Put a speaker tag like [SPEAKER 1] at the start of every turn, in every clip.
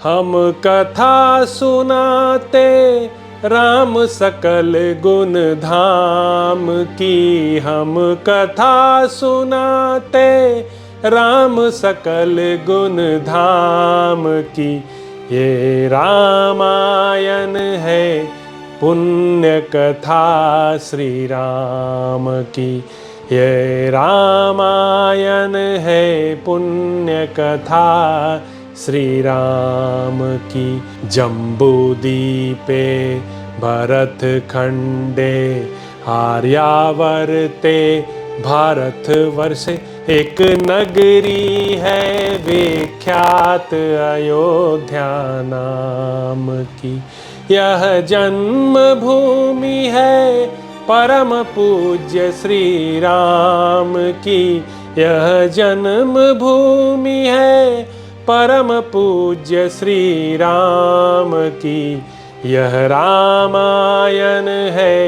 [SPEAKER 1] हम कथा सुनाते राम सकल गुण धाम की। हम कथा सुनाते राम सकल गुण धाम की। ये रामायण है पुण्य कथा श्री राम की। ये रामायण है पुण्य कथा श्री राम की। जम्बूदीपे भरत खंडे आर्यावर्ते भारतवर्षे एक नगरी है विख्यात अयोध्या नाम की। यह जन्म भूमि है परम पूज्य श्री राम की। यह जन्म भूमि है परम पूज्य श्री राम की। यह रामायण है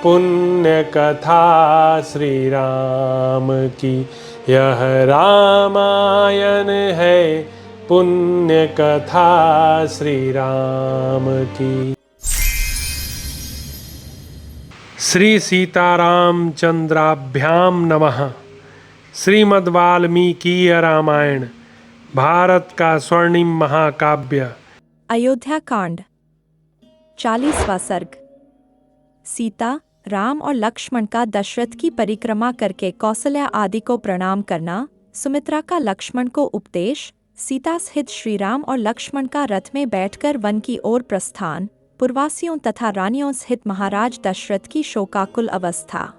[SPEAKER 1] पुण्य कथा श्री राम की। यह रामायण है पुण्य कथा श्री राम की। श्री सीताराम चंद्राभ्याम नमः। श्रीमद् वाल्मीकि रामायण भारत का स्वर्णिम महाकाव्य।
[SPEAKER 2] अयोध्या कांड 40वां सर्ग। सीता, राम और लक्ष्मण का दशरथ की परिक्रमा करके कौशल्या आदि को प्रणाम करना, सुमित्रा का लक्ष्मण को उपदेश, सीता सहित श्रीराम और लक्ष्मण का रथ में बैठकर वन की ओर प्रस्थान, पूर्ववासियों तथा रानियों सहित महाराज दशरथ की शोकाकुल अवस्था।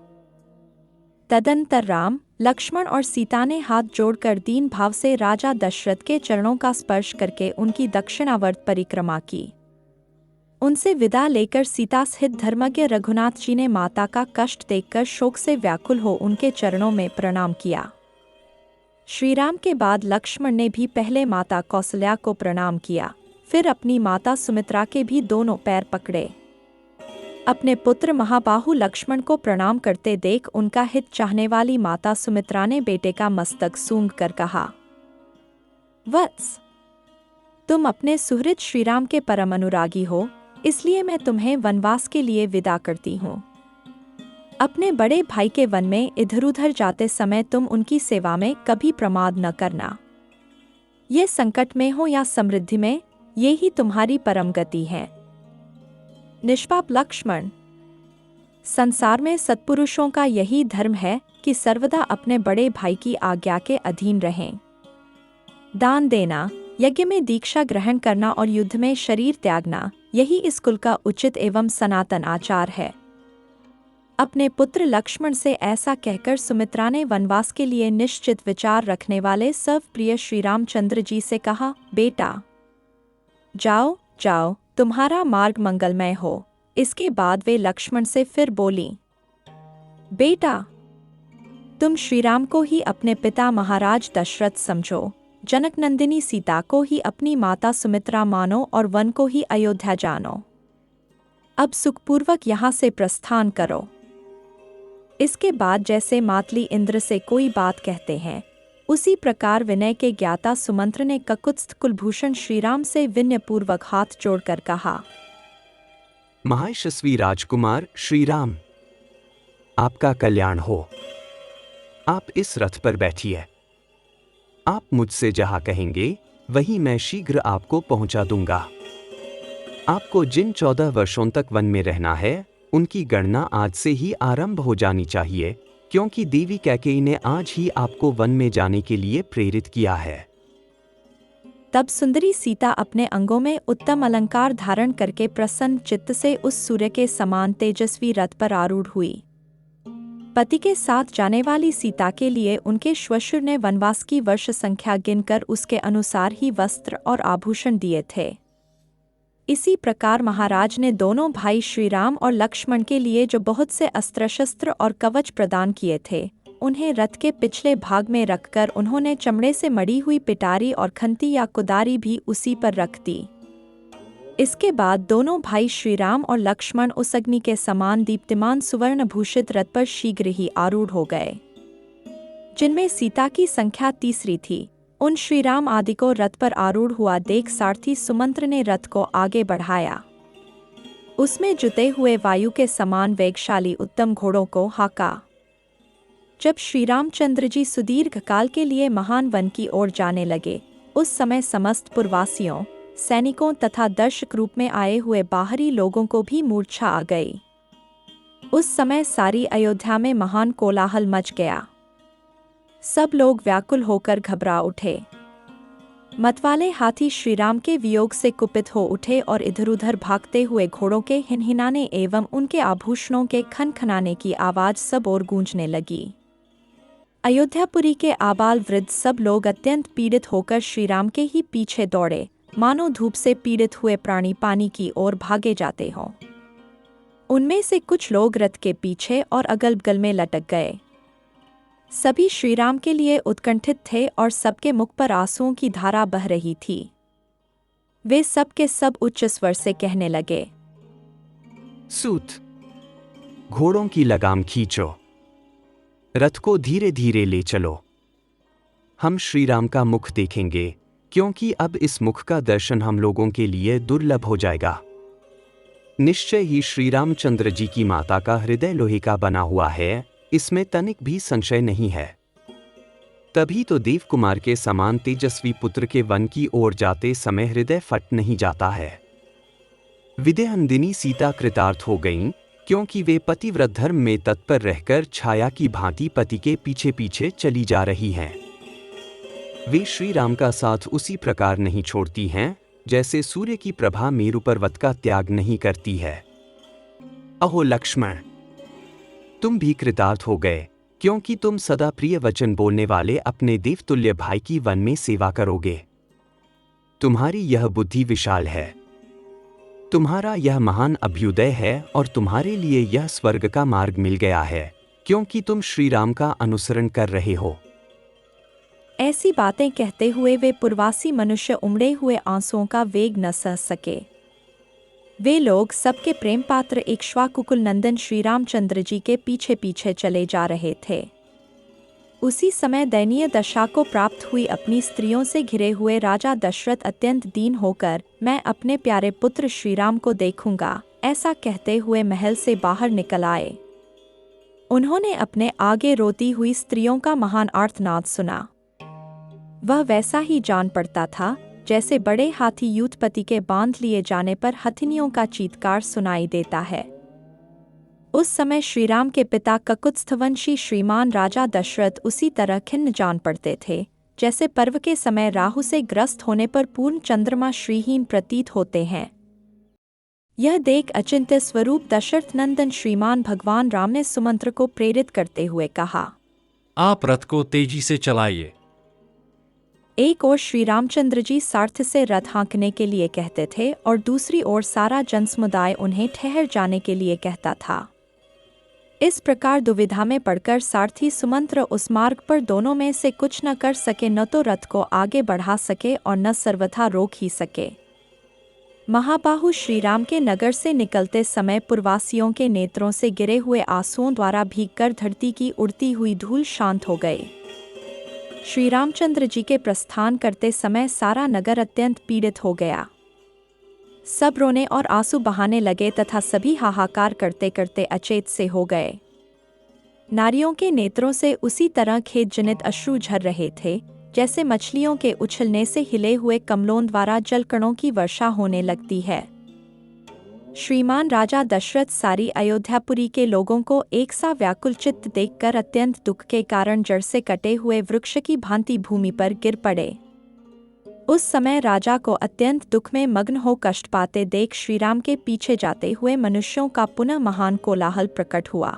[SPEAKER 2] तदंतर राम, लक्ष्मण और सीता ने हाथ जोड़कर दीन भाव से राजा दशरथ के चरणों का स्पर्श करके उनकी दक्षिणावर्त परिक्रमा की। उनसे विदा लेकर सीता सहित धर्मज्ञ रघुनाथ जी ने माता का कष्ट देखकर शोक से व्याकुल हो उनके चरणों में प्रणाम किया। श्रीराम के बाद लक्ष्मण ने भी पहले माता कौशल्या को प्रणाम किया, फिर अपनी माता सुमित्रा के भी दोनों पैर पकड़े। अपने पुत्र महाबाहु लक्ष्मण को प्रणाम करते देख उनका हित चाहने वाली माता सुमित्रा ने बेटे का मस्तक सूंघ कर कहा, वत्स, तुम अपने सुहृद श्रीराम के परम अनुरागी हो, इसलिए मैं तुम्हें वनवास के लिए विदा करती हूँ। अपने बड़े भाई के वन में इधर उधर जाते समय तुम उनकी सेवा में कभी प्रमाद न करना। ये संकट में हो या समृद्धि में, ये ही तुम्हारी परम गति है। निष्पाप लक्ष्मण, संसार में सत्पुरुषों का यही धर्म है कि सर्वदा अपने बड़े भाई की आज्ञा के अधीन रहें। दान देना, यज्ञ में दीक्षा ग्रहण करना और युद्ध में शरीर त्यागना, यही इस कुल का उचित एवं सनातन आचार है। अपने पुत्र लक्ष्मण से ऐसा कहकर सुमित्रा ने वनवास के लिए निश्चित विचार रखने वाले सर्वप्रिय श्री रामचंद्र जी से कहा, बेटा, जाओ जाओ, तुम्हारा मार्ग मंगलमय हो। इसके बाद वे लक्ष्मण से फिर बोली, बेटा, तुम श्रीराम को ही अपने पिता महाराज दशरथ समझो, जनक नंदिनी सीता को ही अपनी माता सुमित्रा मानो और वन को ही अयोध्या जानो। अब सुखपूर्वक यहाँ से प्रस्थान करो। इसके बाद जैसे मातली इंद्र से कोई बात कहते हैं, उसी प्रकार विनय के ज्ञाता सुमंत्र ने ककुत्स्थ कुलभूषण श्रीराम से विनयपूर्वक हाथ जोड़कर कहा,
[SPEAKER 3] महायशस्वी राजकुमार श्रीराम, आपका कल्याण हो। आप इस रथ पर बैठिए। आप मुझसे जहां कहेंगे वहीं मैं शीघ्र आपको पहुंचा दूंगा। आपको जिन 14 वर्षों तक वन में रहना है, उनकी गणना आज से ही आरंभ हो जानी चाहिए, क्योंकि देवी कैकेयी ने आज ही आपको वन में जाने के लिए प्रेरित किया है।
[SPEAKER 2] तब सुंदरी सीता अपने अंगों में उत्तम अलंकार धारण करके प्रसन्न चित्त से उस सूर्य के समान तेजस्वी रथ पर आरूढ़ हुई। पति के साथ जाने वाली सीता के लिए उनके श्वशुर ने वनवास की वर्ष संख्या गिनकर उसके अनुसार ही वस्त्र और आभूषण दिए थे। इसी प्रकार महाराज ने दोनों भाई श्रीराम और लक्ष्मण के लिए जो बहुत से अस्त्र शस्त्र और कवच प्रदान किए थे, उन्हें रथ के पिछले भाग में रखकर उन्होंने चमड़े से मड़ी हुई पिटारी और खंती या कुदारी भी उसी पर रख दी। इसके बाद दोनों भाई श्रीराम और लक्ष्मण उस अग्नि के समान दीप्तिमान सुवर्ण भूषित रथ पर शीघ्र ही आरूढ़ हो गए। जिनमें सीता की संख्या तीसरी थी, उन श्रीराम आदि को रथ पर आरूढ़ हुआ देख सारथी सुमंत्र ने रथ को आगे बढ़ाया। उसमें जुते हुए वायु के समान वेगशाली उत्तम घोड़ों को हाका। जब श्री रामचंद्र जी सुदीर्घ काल के लिए महान वन की ओर जाने लगे, उस समय समस्त पुरवासियों, सैनिकों तथा दर्शक रूप में आए हुए बाहरी लोगों को भी मूर्छा आ गई। उस समय सारी अयोध्या में महान कोलाहल मच गया। सब लोग व्याकुल होकर घबरा उठे। मतवाले हाथी श्रीराम के वियोग से कुपित हो उठे और इधर-उधर भागते हुए घोड़ों के हिनहिनाने एवं उनके आभूषणों के खनखनाने की आवाज सब ओर गूंजने लगी। अयोध्यापुरी के आबाल वृद्ध सब लोग अत्यंत पीड़ित होकर श्रीराम के ही पीछे दौड़े, मानो धूप से पीड़ित हुए प्राणी पानी की ओर भागे जाते हों। उनमें से कुछ लोग रथ के पीछे और अगल बगल में लटक गए। सभी श्रीराम के लिए उत्कंठित थे और सबके मुख पर आंसुओं की धारा बह रही थी। वे सब के सब उच्च स्वर से कहने लगे,
[SPEAKER 3] सूत, घोड़ों की लगाम खींचो, रथ को धीरे धीरे ले चलो। हम श्रीराम का मुख देखेंगे, क्योंकि अब इस मुख का दर्शन हम लोगों के लिए दुर्लभ हो जाएगा। निश्चय ही श्री रामचंद्र जी की माता का हृदय लोहे का बना हुआ है, इसमें तनिक भी संशय नहीं है। तभी तो देव कुमार के समान तेजस्वी पुत्र के वन की ओर जाते समय हृदय फट नहीं जाता है। विदेहनंदिनी सीता कृतार्थ हो गईं, क्योंकि वे पतिव्रत धर्म में तत्पर रहकर छाया की भांति पति के पीछे पीछे चली जा रही हैं। वे श्री राम का साथ उसी प्रकार नहीं छोड़ती हैं, जैसे सूर्य की प्रभा मेरु पर्वत का त्याग नहीं करती है। अहो लक्ष्मण, तुम भी कृतार्थ हो गए, क्योंकि तुम सदा प्रिय वचन बोलने वाले अपने देवतुल्य भाई की वन में सेवा करोगे। तुम्हारी यह बुद्धि विशाल है, तुम्हारा यह महान अभ्युदय है और तुम्हारे लिए यह स्वर्ग का मार्ग मिल गया है, क्योंकि तुम श्री राम का अनुसरण कर रहे हो।
[SPEAKER 2] ऐसी बातें कहते हुए वे पुरवासी मनुष्य उमड़े हुए आंसुओं का वेग न सह सके। वे लोग सबके प्रेम पात्र इक्ष्वाकुकुल नंदन श्री रामचंद्र जी के पीछे पीछे चले जा रहे थे। उसी समय दयनीय दशा को प्राप्त हुई अपनी स्त्रियों से घिरे हुए राजा दशरथ अत्यंत दीन होकर, मैं अपने प्यारे पुत्र श्रीराम को देखूंगा, ऐसा कहते हुए महल से बाहर निकल आए। उन्होंने अपने आगे रोती हुई स्त्रियों का महान आर्तनाद सुना। वह वैसा ही जान पड़ता था जैसे बड़े हाथी यूथपति के बांध लिए जाने पर हथिनियों का चीत्कार सुनाई देता है। उस समय श्रीराम के पिता ककुत्स्थवंशी श्रीमान राजा दशरथ उसी तरह खिन्न जान पड़ते थे, जैसे पर्व के समय राहु से ग्रस्त होने पर पूर्ण चंद्रमा श्रीहीन प्रतीत होते हैं। यह देख अचिंत्य स्वरूप दशरथ नंदन श्रीमान भगवान राम ने सुमंत्र को प्रेरित करते हुए कहा,
[SPEAKER 4] आप रथ को तेजी से चलाइए।
[SPEAKER 2] एक ओर श्री रामचंद्र जी सारथ से रथ हाँकने के लिए कहते थे और दूसरी ओर सारा जनसमुदाय उन्हें ठहर जाने के लिए कहता था। इस प्रकार दुविधा में पड़कर सारथी सुमंत्र उस मार्ग पर दोनों में से कुछ न कर सके, न तो रथ को आगे बढ़ा सके और न सर्वथा रोक ही सके। महाबाहु श्रीराम के नगर से निकलते समय पुरवासियों के नेत्रों से गिरे हुए आंसुओं द्वारा भीगकर धरती की उड़ती हुई धूल शांत हो गई। श्री रामचंद्र जी के प्रस्थान करते समय सारा नगर अत्यंत पीड़ित हो गया। सब रोने और आंसू बहाने लगे तथा सभी हाहाकार करते करते अचेत से हो गए। नारियों के नेत्रों से उसी तरह खेदजनित अश्रु झर रहे थे, जैसे मछलियों के उछलने से हिले हुए कमलों द्वारा जलकणों की वर्षा होने लगती है। श्रीमान राजा दशरथ सारी अयोध्यापुरी के लोगों को एक सा व्याकुल चित्त देखकर अत्यंत दुख के कारण जड़ से कटे हुए वृक्ष की भांति भूमि पर गिर पड़े। उस समय राजा को अत्यंत दुख में मग्न हो कष्ट पाते देख श्रीराम के पीछे जाते हुए मनुष्यों का पुनः महान कोलाहल प्रकट हुआ।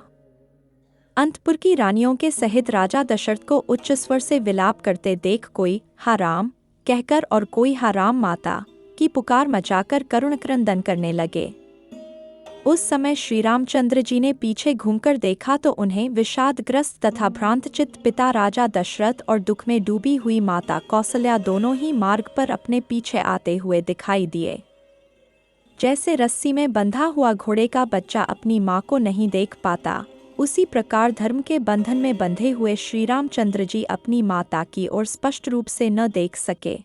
[SPEAKER 2] अंतपुर की रानियों के सहित राजा दशरथ को उच्च स्वर से विलाप करते देख कोई हा राम कहकर और कोई हा राम माता की पुकार मचाकर करुण क्रंदन करने लगे। उस समय श्री रामचंद्र जी ने पीछे घूमकर देखा तो उन्हें विषादग्रस्त तथा भ्रांतचित्त पिता राजा दशरथ और दुख में डूबी हुई माता कौसल्या दोनों ही मार्ग पर अपने पीछे आते हुए दिखाई दिए। जैसे रस्सी में बंधा हुआ घोड़े का बच्चा अपनी माँ को नहीं देख पाता, उसी प्रकार धर्म के बंधन में बंधे हुए श्री रामचंद्र जी अपनी माता की ओर स्पष्ट रूप से न देख सके।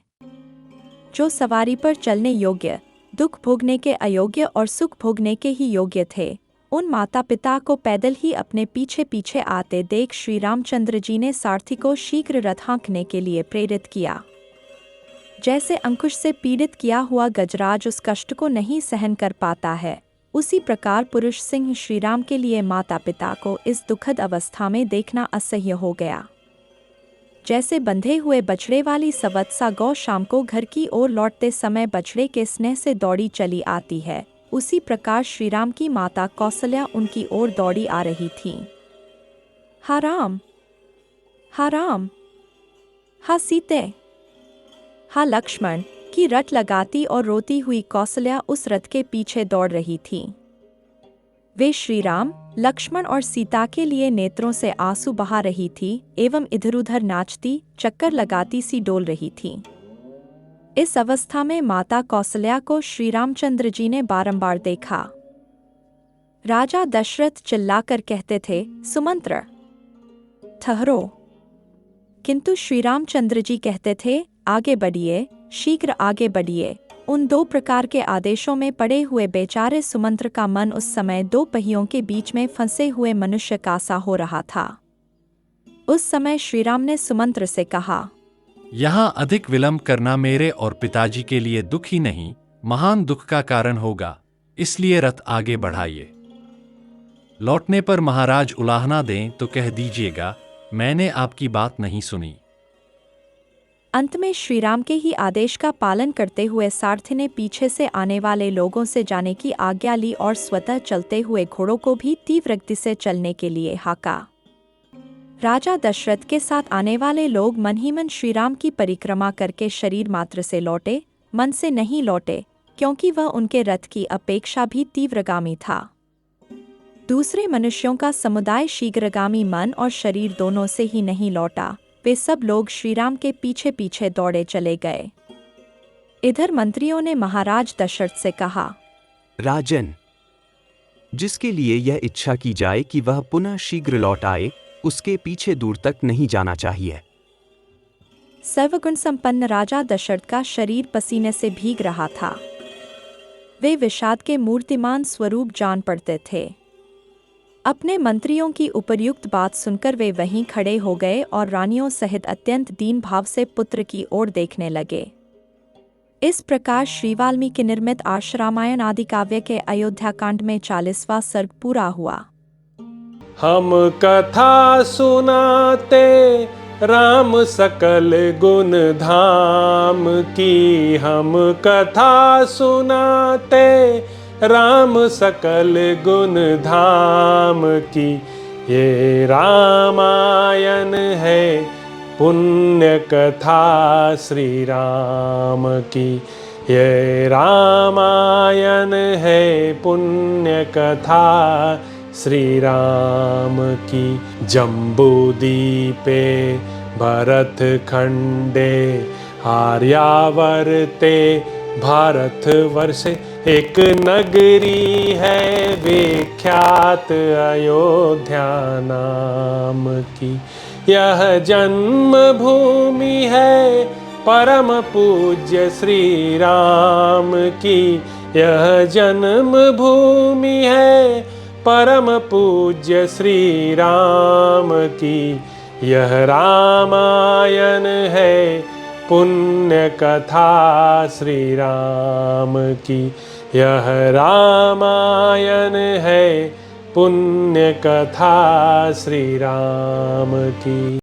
[SPEAKER 2] जो सवारी पर चलने योग्य, दुख भोगने के अयोग्य और सुख भोगने के ही योग्य थे, उन माता पिता को पैदल ही अपने पीछे पीछे आते देख श्री रामचंद्र जी ने सारथी को शीघ्र रथ हाँकने के लिए प्रेरित किया। जैसे अंकुश से पीड़ित किया हुआ गजराज उस कष्ट को नहीं सहन कर पाता है, उसी प्रकार पुरुष सिंह श्रीराम के लिए माता पिता को इस दुखद अवस्था में देखना असह्य हो गया। जैसे बंधे हुए बछड़े वाली सवत्सा गौ शाम को घर की ओर लौटते समय बछड़े के स्नेह से दौड़ी चली आती है, उसी प्रकार श्रीराम की माता कौसल्या उनकी ओर दौड़ी आ रही थी। हा राम, हा राम, हा सीते, हा लक्ष्मण की रट लगाती और रोती हुई कौसल्या उस रथ के पीछे दौड़ रही थी। वे श्रीराम, लक्ष्मण और सीता के लिए नेत्रों से आंसू बहा रही थी एवं इधर उधर नाचती, चक्कर लगाती सी डोल रही थी। इस अवस्था में माता कौसल्या को श्री रामचंद्र जी ने बारंबार देखा। राजा दशरथ चिल्लाकर कहते थे, सुमंत्र, ठहरो। किंतु श्री रामचंद्र जी कहते थे, आगे बढ़िए, शीघ्र आगे बढ़िए। उन दो प्रकार के आदेशों में पड़े हुए बेचारे सुमंत्र का मन उस समय दो पहियों के बीच में फंसे हुए मनुष्य का सा हो रहा था। उस समय श्रीराम ने सुमंत्र से कहा,
[SPEAKER 4] यहाँ अधिक विलंब करना मेरे और पिताजी के लिए दुख ही नहीं, महान दुख का कारण होगा, इसलिए रथ आगे बढ़ाइए। लौटने पर महाराज उलाहना दें तो कह दीजिएगा, मैंने आपकी बात नहीं सुनी।
[SPEAKER 2] अंत में श्रीराम के ही आदेश का पालन करते हुए सारथी ने पीछे से आने वाले लोगों से जाने की आज्ञा ली और स्वतः चलते हुए घोड़ों को भी तीव्र गति से चलने के लिए हाका। राजा दशरथ के साथ आने वाले लोग मन ही मन श्रीराम की परिक्रमा करके शरीर मात्र से लौटे, मन से नहीं लौटे, क्योंकि वह उनके रथ की अपेक्षा भी तीव्रगामी था। दूसरे मनुष्यों का समुदाय शीघ्रगामी मन और शरीर दोनों से ही नहीं लौटा। वे सब लोग श्रीराम के पीछे पीछे दौड़े चले गए। इधर मंत्रियों ने महाराज दशरथ से कहा,
[SPEAKER 3] राजन, जिसके लिए यह इच्छा की जाए कि वह पुनः शीघ्र लौट आए, उसके पीछे दूर तक नहीं जाना चाहिए।
[SPEAKER 2] सर्वगुण संपन्न राजा दशरथ का शरीर पसीने से भीग रहा था। वे विषाद के मूर्तिमान स्वरूप जान पड़ते थे। अपने मंत्रियों की उपर्युक्त बात सुनकर वे वहीं खड़े हो गए और रानियों सहित अत्यंत दीन भाव से पुत्र की ओर देखने लगे। इस प्रकार श्री वाल्मीकि निर्मित आश्रामायण आदि काव्य के अयोध्या कांड में 40वां सर्ग पूरा हुआ।
[SPEAKER 1] हम कथा सुनाते राम सकल गुण धाम की, हम कथा सुनाते राम सकल गुण धाम की। ये रामायण है पुण्य कथा श्री राम की, ये रामायण है पुण्य कथा श्री राम की। जम्बूदीपे भरत खंडे आर्यावर्ते भारत वर्षे, एक नगरी है विख्यात अयोध्या नाम की। यह जन्म भूमि है परम पूज्य श्री राम की, यह जन्म भूमि है परम पूज्य श्री राम की। यह रामायण है पुण्य कथा श्री राम की, यह रामायण है पुण्य कथा श्री राम की।